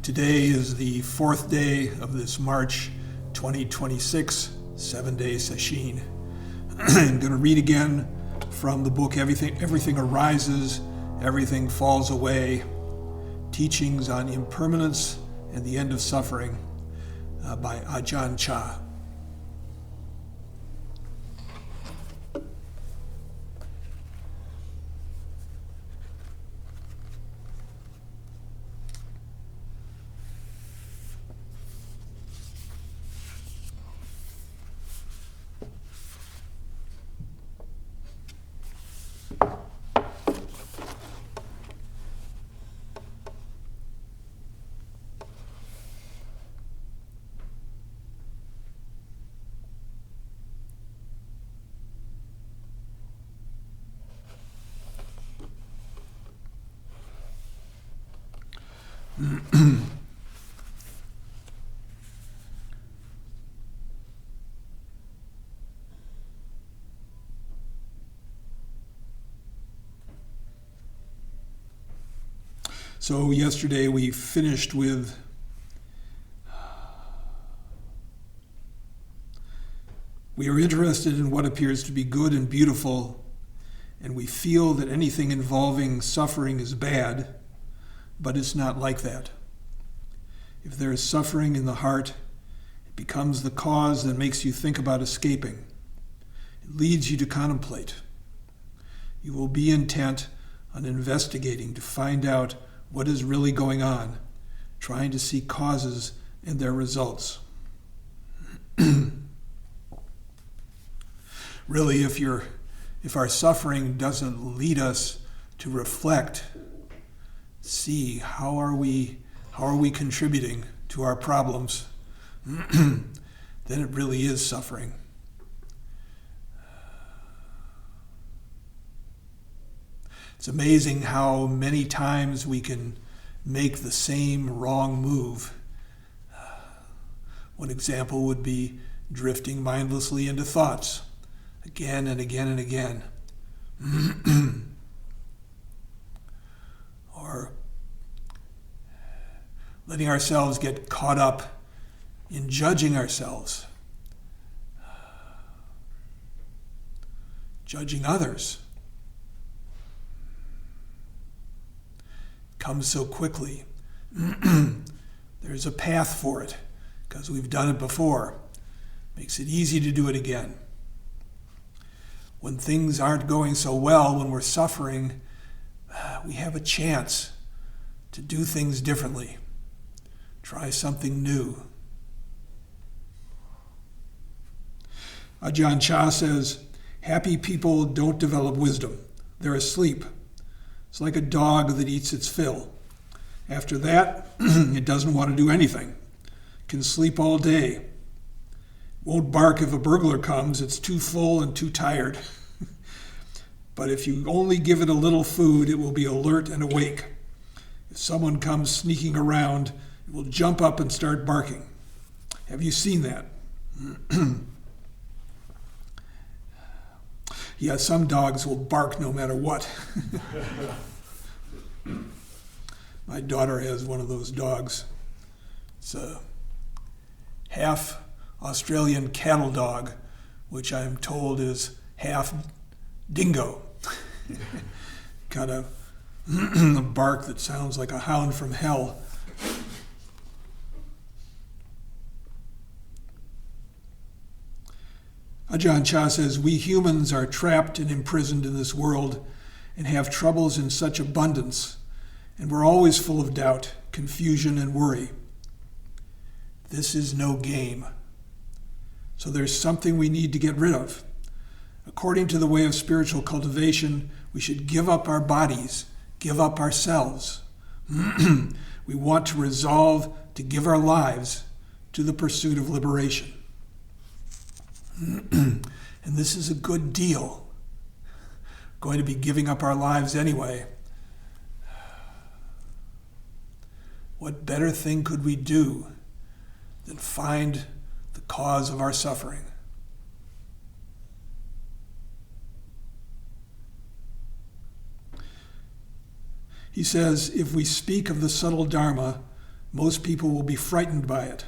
Today is the fourth day of this March 2026 7-day session. I'm going to read again from the book Everything Arises, Everything Falls Away, Teachings on Impermanence and the End of Suffering by Ajahn Chah. So yesterday we finished with we are interested in what appears to be good and beautiful, and we feel that anything involving suffering is bad, but it's not like that. If there is suffering in the heart, it becomes the cause that makes you think about escaping. It leads you to contemplate. You will be intent on investigating to find out what is really going on, trying to see causes and their results. Really, if our suffering doesn't lead us to reflect, see how are we contributing to our problems, then it really is suffering. It's amazing how many times we can make the same wrong move. One example would be drifting mindlessly into thoughts again and again and again. Or letting ourselves get caught up in judging ourselves, judging others. Comes so quickly. There's a path for it because we've done it before. Makes it easy to do it again. When things aren't going so well, when we're suffering, we have a chance to do things differently. Try something new. Ajahn Chah says, happy people don't develop wisdom. They're asleep. It's like a dog that eats its fill. After that, it doesn't want to do anything. It can sleep all day. Won't bark if a burglar comes. It's too full and too tired. But if you only give it a little food, it will be alert and awake. If someone comes sneaking around, it will jump up and start barking. Have you seen that? Yeah, some dogs will bark no matter what. My daughter has one of those dogs. It's a half Australian cattle dog, which I'm told is half dingo. Got a bark that sounds like a hound from hell. Ajahn Chah says, we humans are trapped and imprisoned in this world and have troubles in such abundance, and we're always full of doubt, confusion, and worry. This is no game. So there's something we need to get rid of. According to the way of spiritual cultivation, we should give up our bodies, give up ourselves. We want to resolve to give our lives to the pursuit of liberation. And this is a good deal. We're going to be giving up our lives anyway. What better thing could we do than find the cause of our suffering? He says, if we speak of the subtle Dharma, most people will be frightened by it.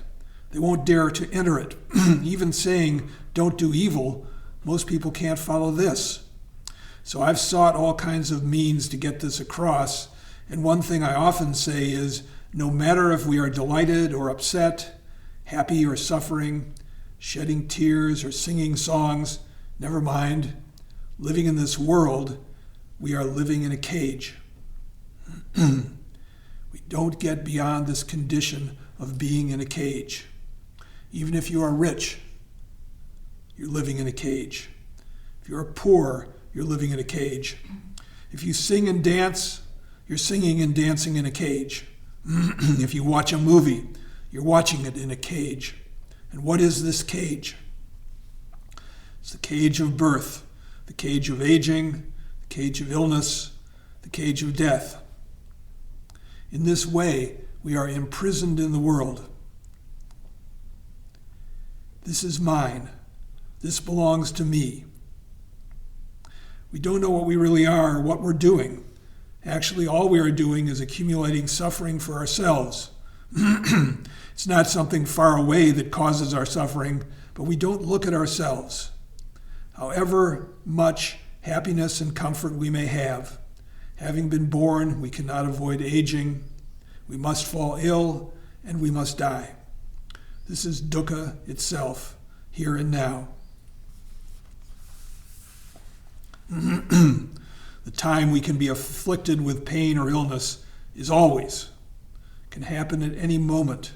They won't dare to enter it. Even saying, don't do evil, most people can't follow this. So I've sought all kinds of means to get this across, and one thing I often say is, no matter if we are delighted or upset, happy or suffering, shedding tears or singing songs, never mind, living in this world, we are living in a cage. We don't get beyond this condition of being in a cage. Even if you are rich, you're living in a cage. If you're poor, you're living in a cage. If you sing and dance, you're singing and dancing in a cage. If you watch a movie, you're watching it in a cage. And what is this cage? It's the cage of birth, the cage of aging, the cage of illness, the cage of death. In this way, we are imprisoned in the world. This is mine. This belongs to me. We don't know what we really are or what we're doing. Actually, all we are doing is accumulating suffering for ourselves. It's not something far away that causes our suffering, but we don't look at ourselves. However much happiness and comfort we may have, having been born, we cannot avoid aging. We must fall ill, and we must die. This is dukkha itself, here and now. The time we can be afflicted with pain or illness is always. It can happen at any moment.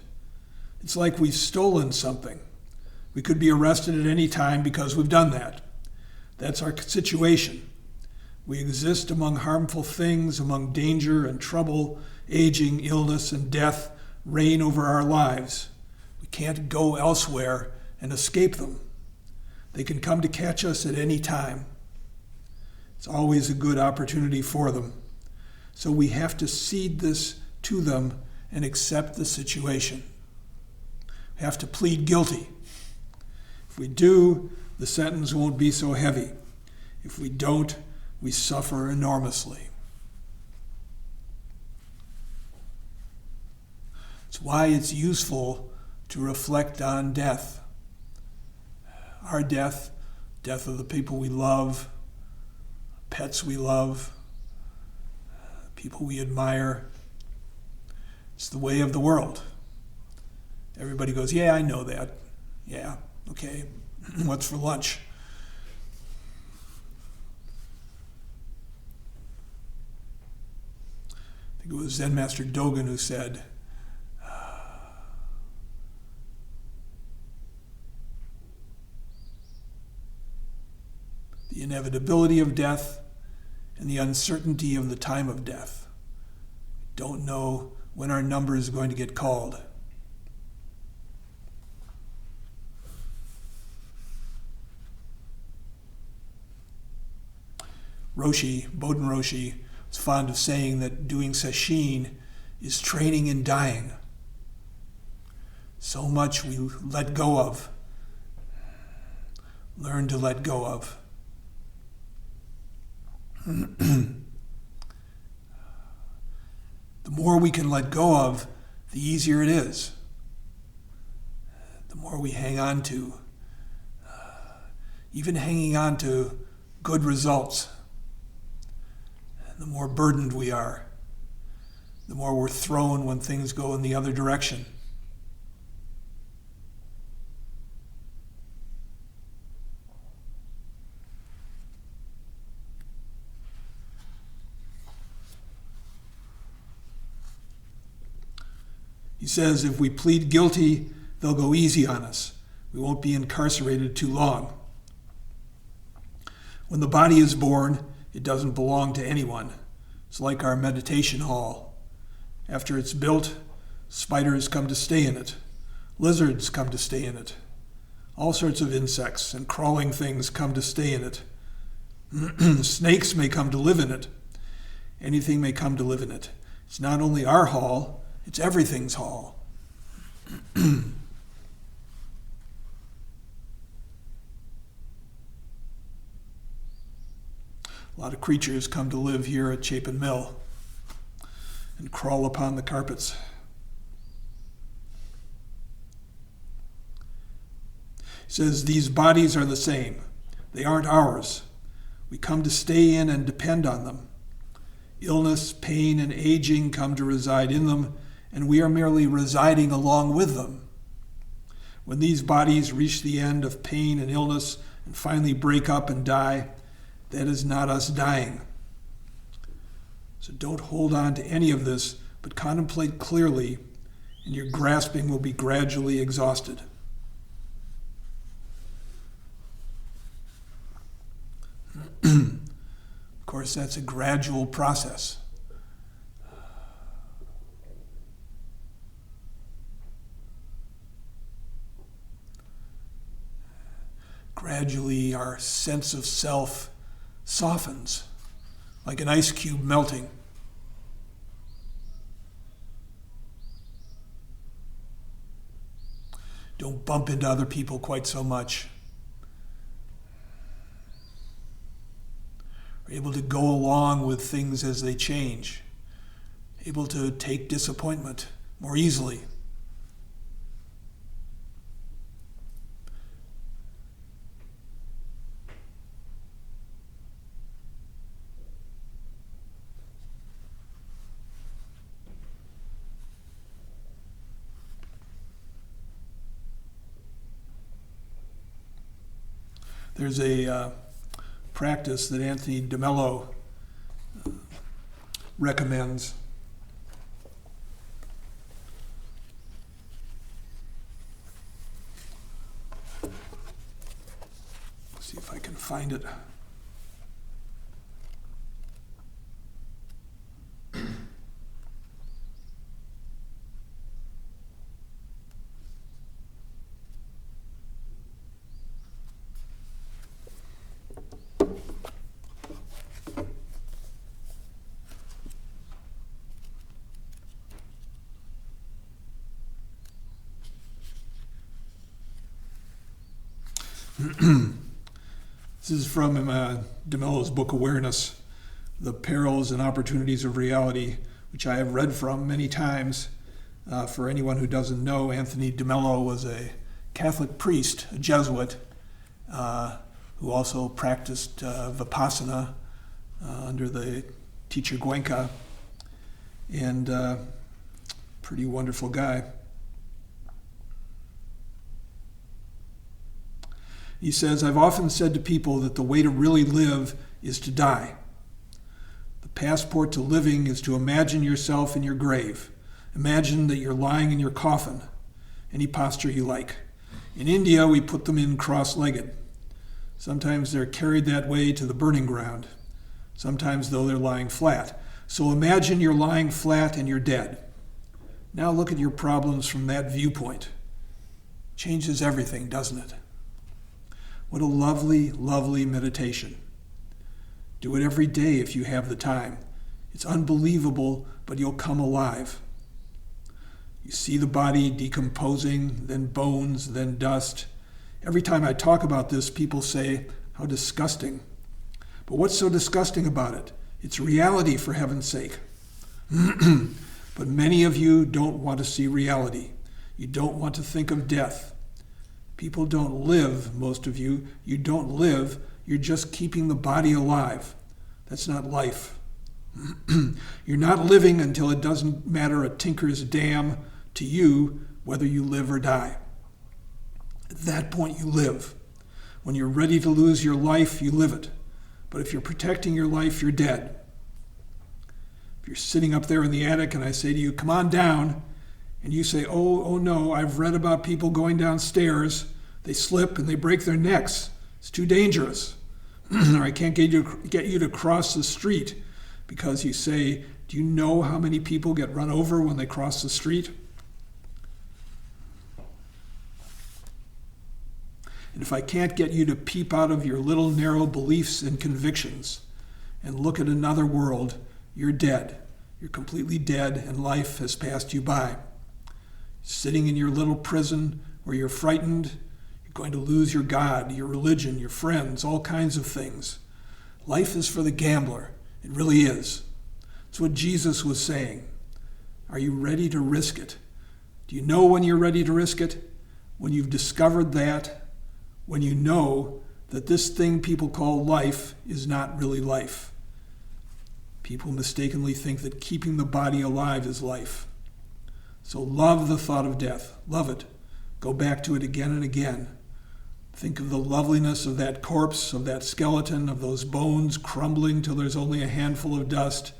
It's like we've stolen something. We could be arrested at any time because we've done that. That's our situation. We exist among harmful things, among danger and trouble, aging, illness, and death reign over our lives. We can't go elsewhere and escape them. They can come to catch us at any time. It's always a good opportunity for them. So we have to cede this to them and accept the situation. We have to plead guilty. If we do, the sentence won't be so heavy. If we don't, we suffer enormously. It's why it's useful to reflect on death. Our death, death of the people we love, pets we love, people we admire. It's the way of the world. Everybody goes, yeah, I know that. Yeah, okay. What's for lunch? I think it was Zen Master Dogen who said, the inevitability of death and the uncertainty of the time of death. We don't know when our number is going to get called. Roshi, Bodhin Roshi, was fond of saying that doing sesshin is training in dying. So much we let go of, learn to let go of. The more we can let go of, the easier it is. The more we hang on to, even hanging on to good results, the more burdened we are, the more we're thrown when things go in the other direction. He says if we plead guilty, they'll go easy on us. We won't be incarcerated too long. When the body is born, it doesn't belong to anyone. It's like our meditation hall. After it's built, spiders come to stay in it. Lizards come to stay in it. All sorts of insects and crawling things come to stay in it. Snakes may come to live in it. Anything may come to live in it. It's not only our hall, it's everything's hall. A lot of creatures come to live here at Chapin Mill. and crawl upon the carpets. He says, these bodies are the same. They aren't ours. We come to stay in and depend on them. Illness, pain, and aging come to reside in them, and we are merely residing along with them. When these bodies reach the end of pain and illness and finally break up and die, that is not us dying. So don't hold on to any of this, but contemplate clearly, and your grasping will be gradually exhausted. Of course, that's a gradual process. Gradually, our sense of self softens, like an ice cube melting. Don't bump into other people quite so much. We're able to go along with things as they change, able to take disappointment more easily. There's a practice that Anthony DeMello recommends. Let's see if I can find it. This is from DeMello's book, Awareness, The Perils and Opportunities of Reality, which I have read from many times. For anyone who doesn't know, Anthony DeMello was a Catholic priest, a Jesuit, who also practiced Vipassana under the teacher Goenka, and pretty wonderful guy. He says, I've often said to people that the way to really live is to die. The passport to living is to imagine yourself in your grave. Imagine that you're lying in your coffin, any posture you like. In India, we put them in cross-legged. Sometimes they're carried that way to the burning ground. Sometimes, though, they're lying flat. So imagine you're lying flat and you're dead. Now look at your problems from that viewpoint. Changes everything, doesn't it? What a lovely, lovely meditation. Do it every day if you have the time. It's unbelievable, but you'll come alive. You see the body decomposing, then bones, then dust. Every time I talk about this, people say, how disgusting. But what's so disgusting about it? It's reality, for heaven's sake. But many of you don't want to see reality. You don't want to think of death. People don't live, most of you. You don't live. You're just keeping the body alive. That's not life. You're not living until it doesn't matter a tinker's damn to you whether you live or die. At that point, you live. When you're ready to lose your life, you live it. But if you're protecting your life, you're dead. If you're sitting up there in the attic and I say to you, come on down, and you say, oh no, I've read about people going downstairs. They slip and they break their necks. It's too dangerous. Or I can't get you to cross the street because you say, do you know how many people get run over when they cross the street? And if I can't get you to peep out of your little narrow beliefs and convictions and look at another world, you're dead. You're completely dead and life has passed you by. Sitting in your little prison where you're frightened, you're going to lose your God, your religion, your friends, all kinds of things. Life is for the gambler. It really is. It's what Jesus was saying. Are you ready to risk it? Do you know when you're ready to risk it? When you've discovered that, when you know that this thing people call life is not really life. People mistakenly think that keeping the body alive is life. So love the thought of death. Love it. Go back to it again and again. Think of the loveliness of that corpse, of that skeleton, of those bones crumbling till there's only a handful of dust.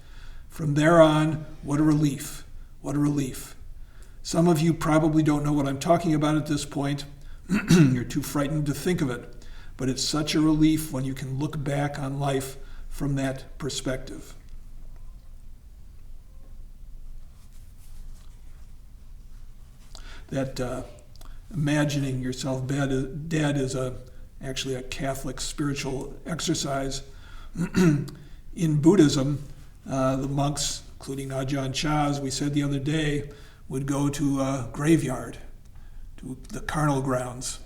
From there on, what a relief. What a relief. Some of you probably don't know what I'm talking about at this point. You're too frightened to think of it. But it's such a relief when you can look back on life from that perspective. That imagining yourself dead is actually a Catholic spiritual exercise. In Buddhism, the monks, including Ajahn Chah, as we said the other day, would go to a graveyard, to the carnal grounds.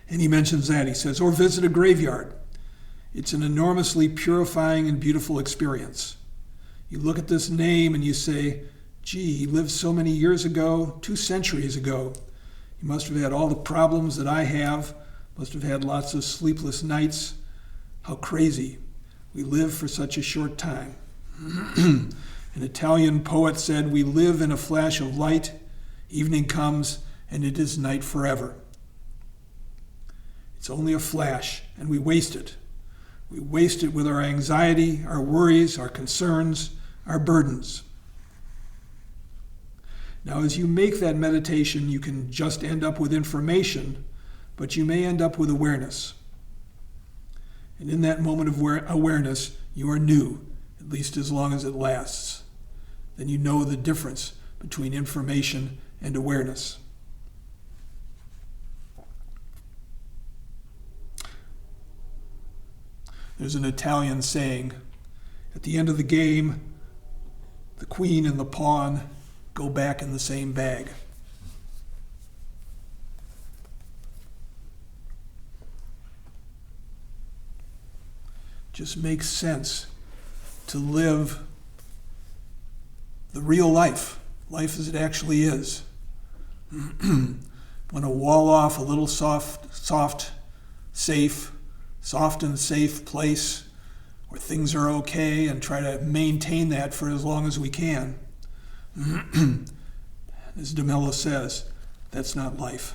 And he mentions that. He says, or visit a graveyard. It's an enormously purifying and beautiful experience. You look at this name and you say, gee, he lived so many years ago, 2 centuries ago. He must have had all the problems that I have, must have had lots of sleepless nights. How crazy. We live for such a short time. An Italian poet said, we live in a flash of light, evening comes, and it is night forever. It's only a flash, and we waste it. We waste it with our anxiety, our worries, our concerns, our burdens. Now, as you make that meditation, you can just end up with information, but you may end up with awareness. And in that moment of awareness, you are new, at least as long as it lasts. Then you know the difference between information and awareness. There's an Italian saying, at the end of the game, the queen and the pawn go back in the same bag. Just makes sense to live the real life as it actually is. Want to wall off a little soft and safe place where things are okay and try to maintain that for as long as we can. As DeMello says, that's not life.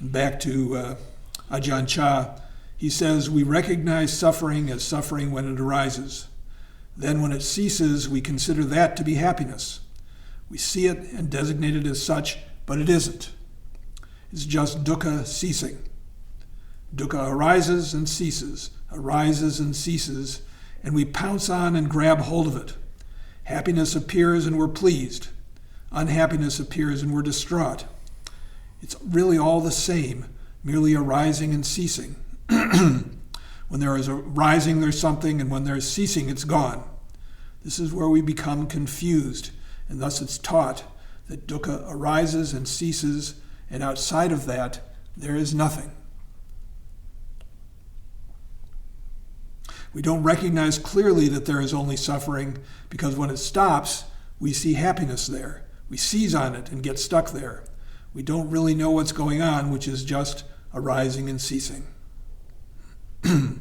Back to Ajahn Chah, he says, we recognize suffering as suffering when it arises. Then when it ceases, we consider that to be happiness. We see it and designate it as such, but it isn't. It's just dukkha ceasing. Dukkha arises and ceases, and we pounce on and grab hold of it. Happiness appears and we're pleased. Unhappiness appears and we're distraught. It's really all the same, merely arising and ceasing. When there is a rising, there's something, and when there's ceasing, it's gone. This is where we become confused, and thus it's taught that dukkha arises and ceases, and outside of that, there is nothing. We don't recognize clearly that there is only suffering, because when it stops, we see happiness there. We seize on it and get stuck there. We don't really know what's going on, which is just arising and ceasing. The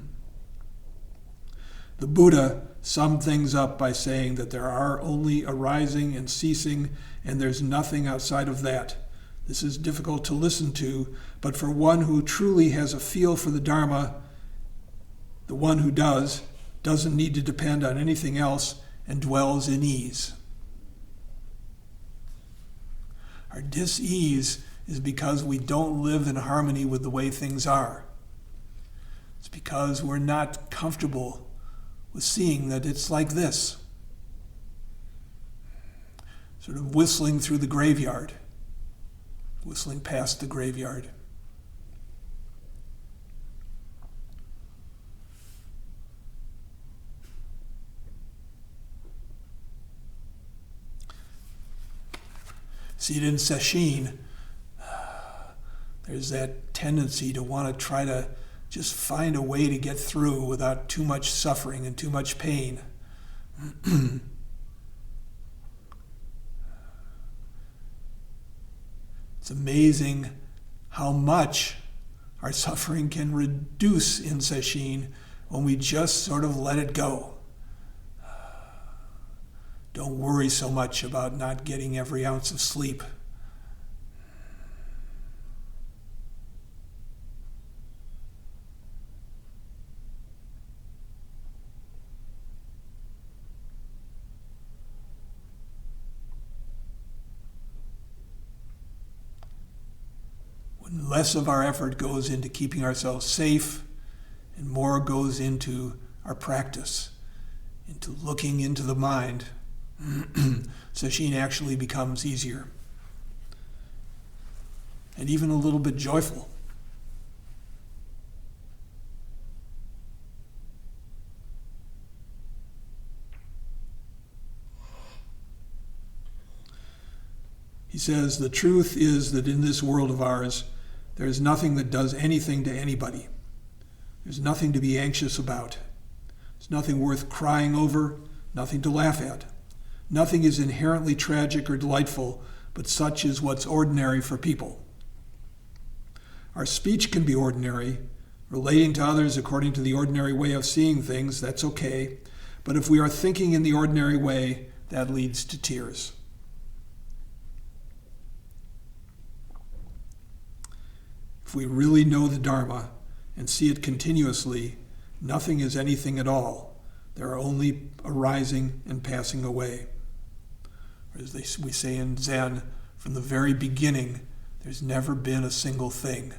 Buddha summed things up by saying that there are only arising and ceasing, and there's nothing outside of that. This is difficult to listen to, but for one who truly has a feel for the Dharma, the one who doesn't need to depend on anything else and dwells in ease. Our dis-ease is because we don't live in harmony with the way things are. It's because we're not comfortable with seeing that it's like this. Sort of whistling through the graveyard, whistling past the graveyard. See it in Sesshin. There's that tendency to want to try to just find a way to get through without too much suffering and too much pain. It's amazing how much our suffering can reduce in Sesshin when we just sort of let it go. Don't worry so much about not getting every ounce of sleep. When less of our effort goes into keeping ourselves safe and more goes into our practice, into looking into the mind, Sesshin actually becomes easier and even a little bit joyful. He says, the truth is that in this world of ours, there is nothing that does anything to anybody. There's nothing to be anxious about. There's nothing worth crying over, nothing to laugh at. Nothing is inherently tragic or delightful, but such is what's ordinary for people. Our speech can be ordinary, relating to others according to the ordinary way of seeing things, that's okay. But if we are thinking in the ordinary way, that leads to tears. If we really know the Dharma and see it continuously, nothing is anything at all. There are only arising and passing away. Or as we say in Zen, from the very beginning, there's never been a single thing.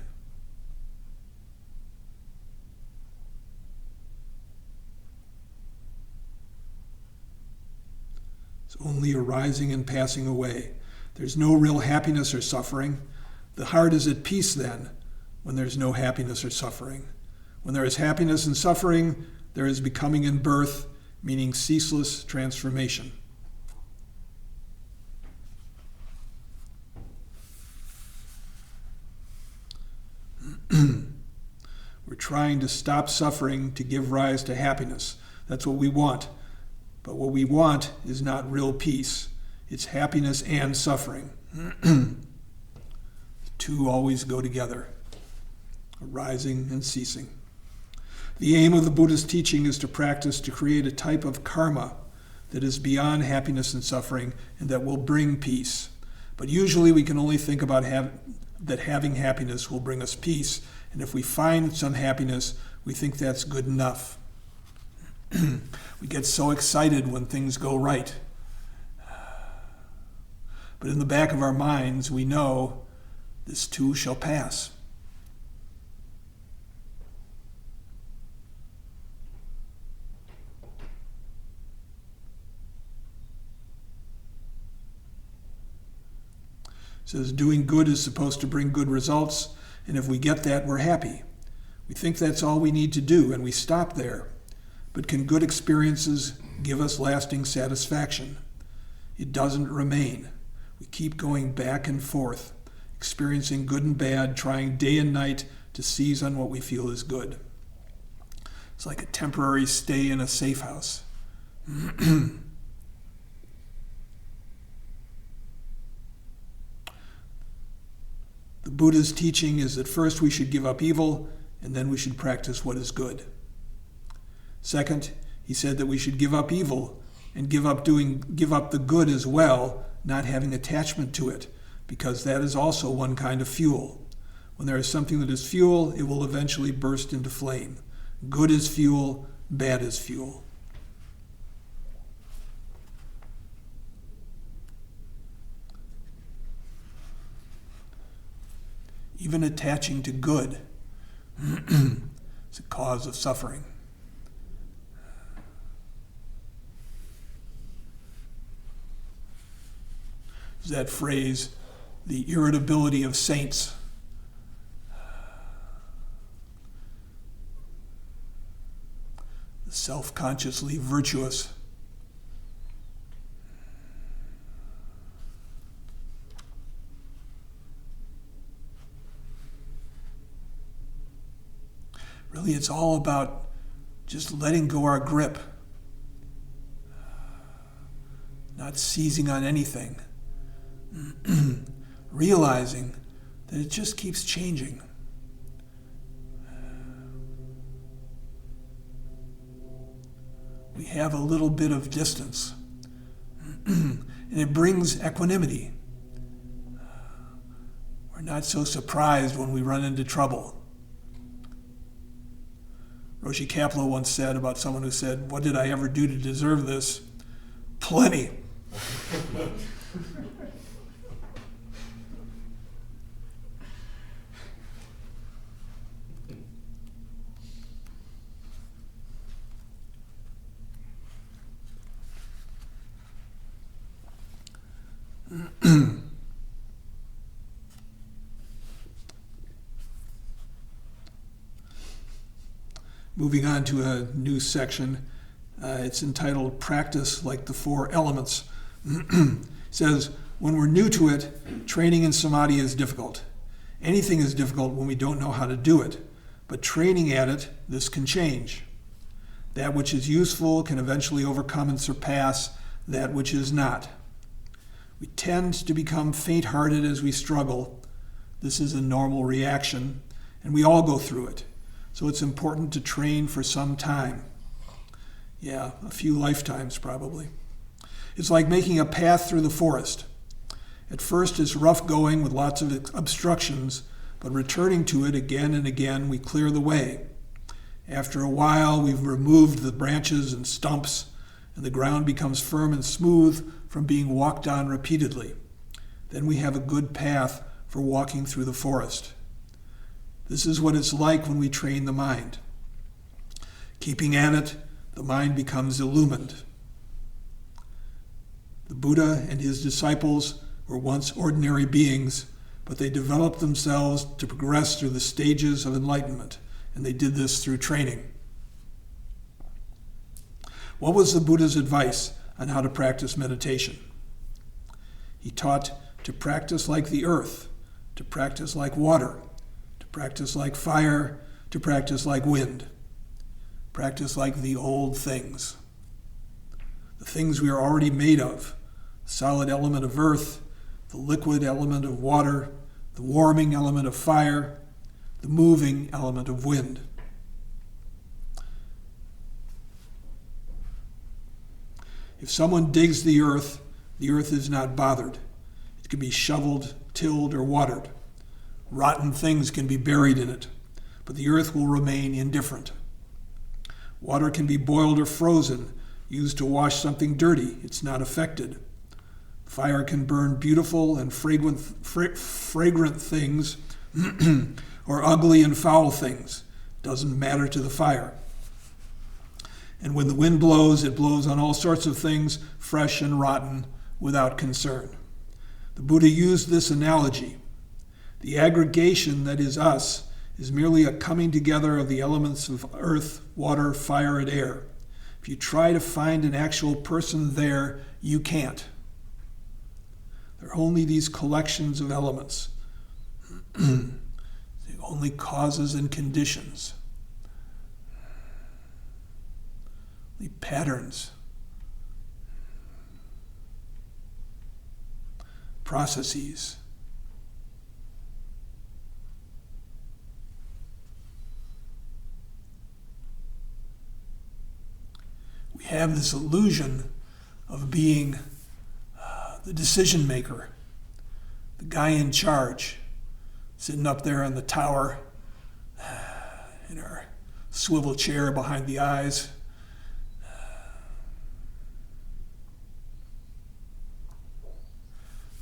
It's only arising and passing away. There's no real happiness or suffering. The heart is at peace then, when there's no happiness or suffering. When there is happiness and suffering, there is becoming and birth, meaning ceaseless transformation. We're trying to stop suffering to give rise to happiness. That's what we want. But what we want is not real peace. It's happiness and suffering. The two always go together, arising and ceasing. The aim of the Buddha's teaching is to practice to create a type of karma that is beyond happiness and suffering and that will bring peace. But usually we can only think about that having happiness will bring us peace, and if we find some happiness, we think that's good enough. We get so excited when things go right. But in the back of our minds, we know this too shall pass. It says doing good is supposed to bring good results, and if we get that, we're happy. We think that's all we need to do, and we stop there. But can good experiences give us lasting satisfaction? It doesn't remain. We keep going back and forth, experiencing good and bad, trying day and night to seize on what we feel is good. It's like a temporary stay in a safe house. The Buddha's teaching is that first we should give up evil, and then we should practice what is good. Second, he said that we should give up evil and give up the good as well, not having attachment to it, because that is also one kind of fuel. When there is something that is fuel, it will eventually burst into flame. Good is fuel, bad is fuel. Even attaching to good is a cause of suffering. There's that phrase, the irritability of saints. The self-consciously virtuous. it's all about just letting go our grip, not seizing on anything, realizing that it just keeps changing. We have a little bit of distance, and it brings equanimity. We're not so surprised when we run into trouble. Roshi Kapleau once said about someone who said, "What did I ever do to deserve this?" Plenty. Moving on to a new section, it's entitled Practice Like the Four Elements. It says, when we're new to it, training in samadhi is difficult. Anything is difficult when we don't know how to do it, but training at it, this can change. That which is useful can eventually overcome and surpass that which is not. We tend to become faint-hearted as we struggle. This is a normal reaction, and we all go through it. So it's important to train for some time. Yeah, a few lifetimes probably. It's like making a path through the forest. At first it's rough going with lots of obstructions, but returning to it again and again, we clear the way. After a while, we've removed the branches and stumps, and the ground becomes firm and smooth from being walked on repeatedly. Then we have a good path for walking through the forest. This is what it's like when we train the mind. Keeping at it, the mind becomes illumined. The Buddha and his disciples were once ordinary beings, but they developed themselves to progress through the stages of enlightenment, and they did this through training. What was the Buddha's advice on how to practice meditation? He taught to practice like the earth, to practice like water, to practice like fire, to practice like wind. Practice like the old things. The things we are already made of, the solid element of earth, the liquid element of water, the warming element of fire, the moving element of wind. If someone digs the earth is not bothered. It can be shoveled, tilled, or watered. Rotten things can be buried in it, but the earth will remain indifferent. Water can be boiled or frozen, used to wash something dirty. It's not affected. Fire can burn beautiful and fragrant things or ugly and foul things. Doesn't matter to the fire. And when the wind blows, it blows on all sorts of things, fresh and rotten, without concern. The Buddha used this analogy. The aggregation that is us is merely a coming together of the elements of earth, water, fire, and air. If you try to find an actual person there, you can't. There are only these collections of elements, the only causes and conditions, the patterns, processes. We have this illusion of being the decision maker, the guy in charge, sitting up there in the tower in our swivel chair behind the eyes.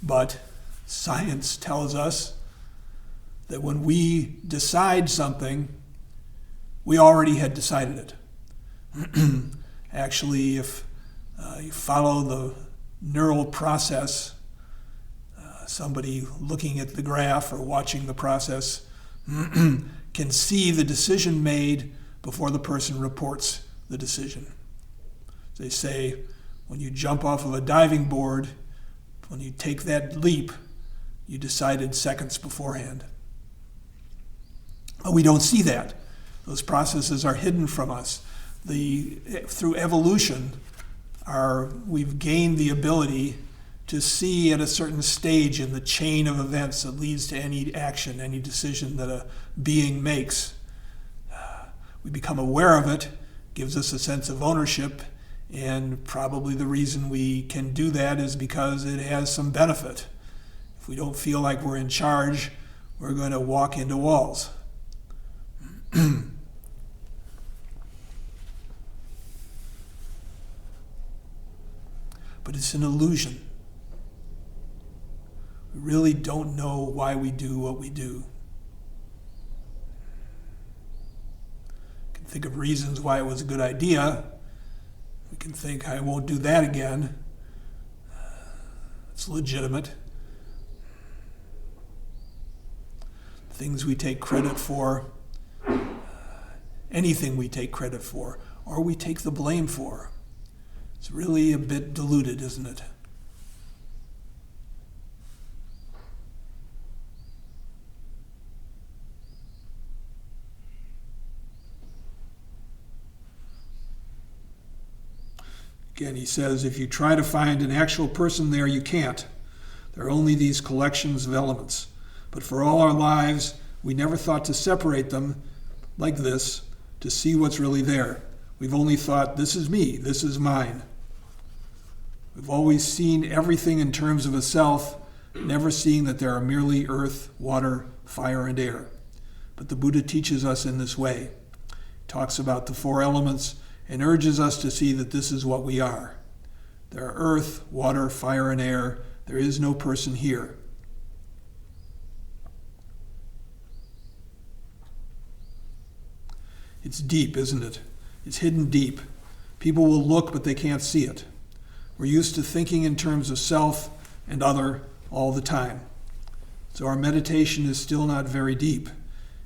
But science tells us that when we decide something, we already had decided it. Actually, if you follow the neural process, somebody looking at the graph or watching the process can see the decision made before the person reports the decision. They say, when you jump off of a diving board, when you take that leap, you decided seconds beforehand. But we don't see that. Those processes are hidden from us. Through evolution, we've gained the ability to see at a certain stage in the chain of events that leads to any action, any decision that a being makes. We become aware of it, gives us a sense of ownership, and probably the reason we can do that is because it has some benefit. If we don't feel like we're in charge, we're going to walk into walls. But it's an illusion. We really don't know why we do what we do. We can think of reasons why it was a good idea. We can think, I won't do that again. It's legitimate. Things we take credit for, anything we take credit for, or we take the blame for. It's really a bit diluted, isn't it? Again, he says, if you try to find an actual person there, you can't. There are only these collections of elements. But for all our lives, we never thought to separate them like this to see what's really there. We've only thought, this is me, this is mine. We've always seen everything in terms of a self, never seeing that there are merely earth, water, fire, and air. But the Buddha teaches us in this way. He talks about the four elements and urges us to see that this is what we are. There are earth, water, fire, and air. There is no person here. It's deep, isn't it? It's hidden deep. People will look, but they can't see it. We're used to thinking in terms of self and other all the time. So our meditation is still not very deep.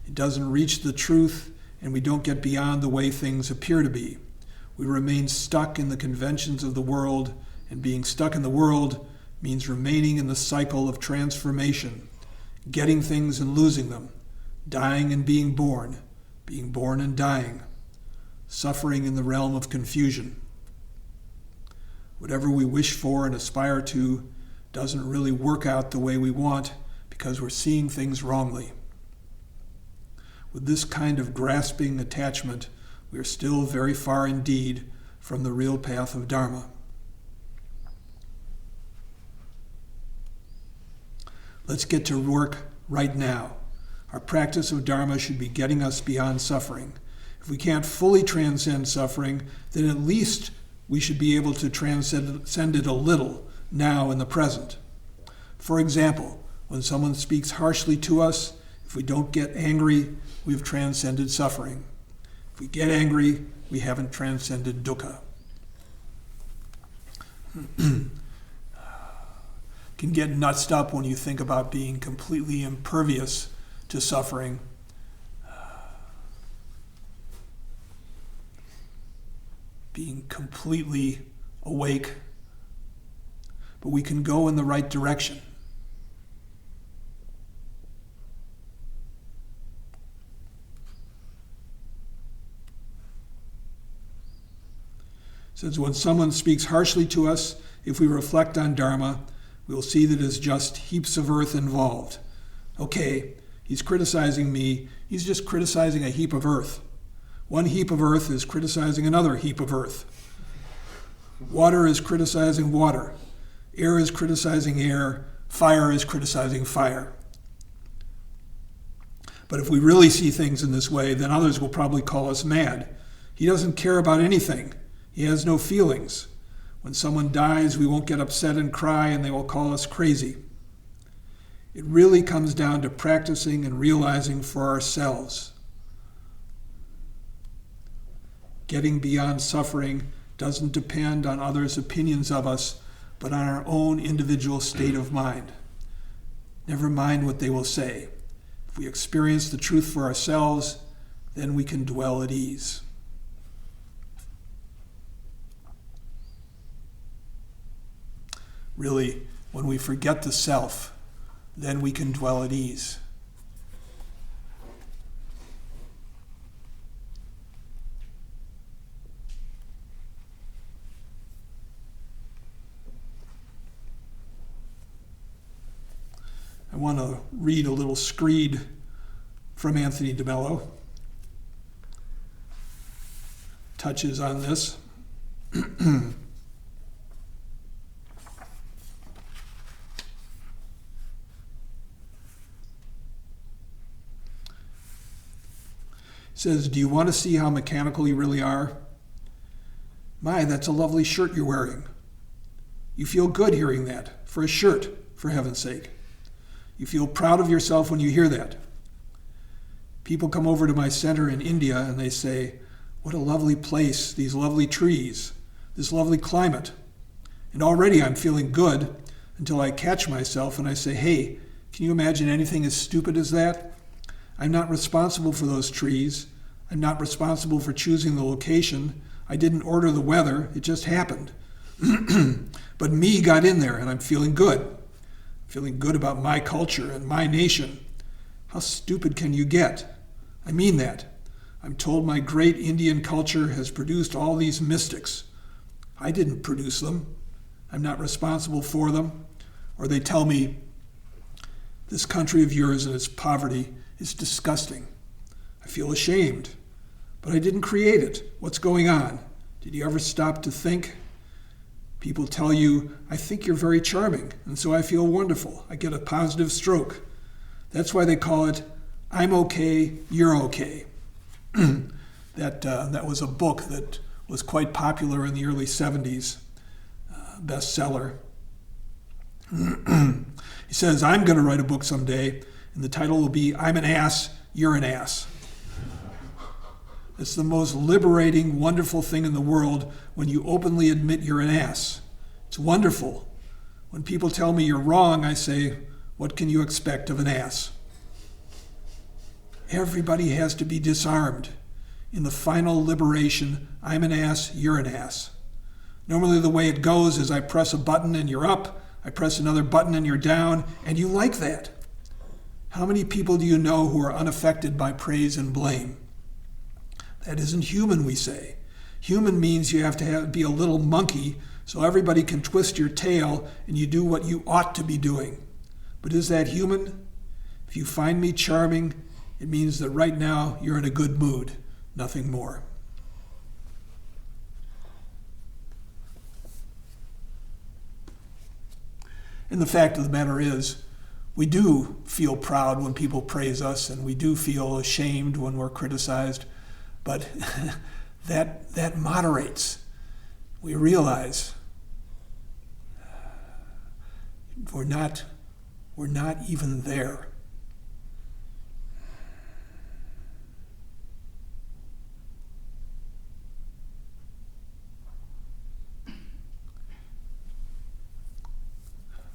It doesn't reach the truth, and we don't get beyond the way things appear to be. We remain stuck in the conventions of the world, and being stuck in the world means remaining in the cycle of transformation, getting things and losing them, dying and being born and dying, suffering in the realm of confusion. Whatever we wish for and aspire to doesn't really work out the way we want because we're seeing things wrongly. With this kind of grasping attachment, we are still very far indeed from the real path of Dharma. Let's get to work right now. Our practice of Dharma should be getting us beyond suffering. If we can't fully transcend suffering, then at least we should be able to transcend it a little now in the present. For example, when someone speaks harshly to us, if we don't get angry, we've transcended suffering. If we get angry, we haven't transcended dukkha. Can get nutsed up when you think about being completely impervious to suffering. Being completely awake. But we can go in the right direction. Says when someone speaks harshly to us, if we reflect on Dharma, we'll see that it's just heaps of earth involved. Okay, he's criticizing me. He's just criticizing a heap of earth. One heap of earth is criticizing another heap of earth. Water is criticizing water. Air is criticizing air. Fire is criticizing fire. But if we really see things in this way, then others will probably call us mad. He doesn't care about anything. He has no feelings. When someone dies, we won't get upset and cry, and they will call us crazy. It really comes down to practicing and realizing for ourselves. Getting beyond suffering doesn't depend on others' opinions of us, but on our own individual state of mind. Never mind what they will say. If we experience the truth for ourselves, then we can dwell at ease. Really, when we forget the self, then we can dwell at ease. I want to read a little screed from Anthony DeMello. Touches on this. Says, do you want to see how mechanical you really are? My, that's a lovely shirt you're wearing. You feel good hearing that, for a shirt, for heaven's sake. You feel proud of yourself when you hear that. People come over to my center in India and they say, what a lovely place, these lovely trees, this lovely climate. And already I'm feeling good until I catch myself and I say, hey, can you imagine anything as stupid as that? I'm not responsible for those trees. I'm not responsible for choosing the location. I didn't order the weather. It just happened. But me got in there and I'm feeling good. Feeling good about my culture and my nation. How stupid can you get? I mean that. I'm told my great Indian culture has produced all these mystics. I didn't produce them. I'm not responsible for them. Or they tell me, this country of yours and its poverty is disgusting. I feel ashamed. But I didn't create it. What's going on? Did you ever stop to think? People tell you, I think you're very charming, and so I feel wonderful. I get a positive stroke. That's why they call it, I'm okay, you're okay. That was a book that was quite popular in the early 70s, bestseller. He says, I'm going to write a book someday, and the title will be, I'm an ass, you're an ass. It's the most liberating, wonderful thing in the world when you openly admit you're an ass. It's wonderful. When people tell me you're wrong, I say, what can you expect of an ass? Everybody has to be disarmed. In the final liberation, I'm an ass, you're an ass. Normally the way it goes is I press a button and you're up, I press another button and you're down, and you like that. How many people do you know who are unaffected by praise and blame? That isn't human, we say. Human means you have to be a little monkey so everybody can twist your tail and you do what you ought to be doing. But is that human? If you find me charming, it means that right now you're in a good mood, nothing more. And the fact of the matter is, we do feel proud when people praise us, and we do feel ashamed when we're criticized. But that moderates. We realize we're not even there.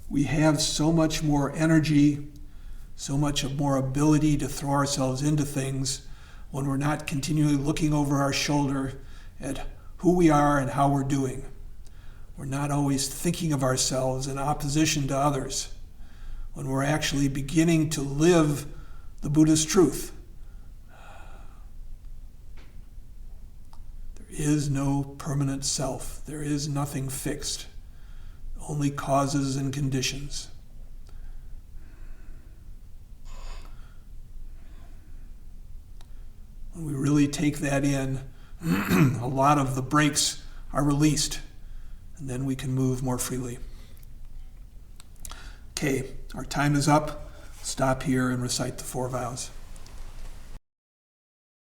We have so much more energy, so much more ability to throw ourselves into things when we're not continually looking over our shoulder at who we are and how we're doing. We're not always thinking of ourselves in opposition to others. When we're actually beginning to live the Buddhist truth. There is no permanent self. There is nothing fixed. Only causes and conditions. When we really take that in, a lot of the brakes are released, and then we can move more freely. Okay, our time is up. Stop here and recite the 4 vows.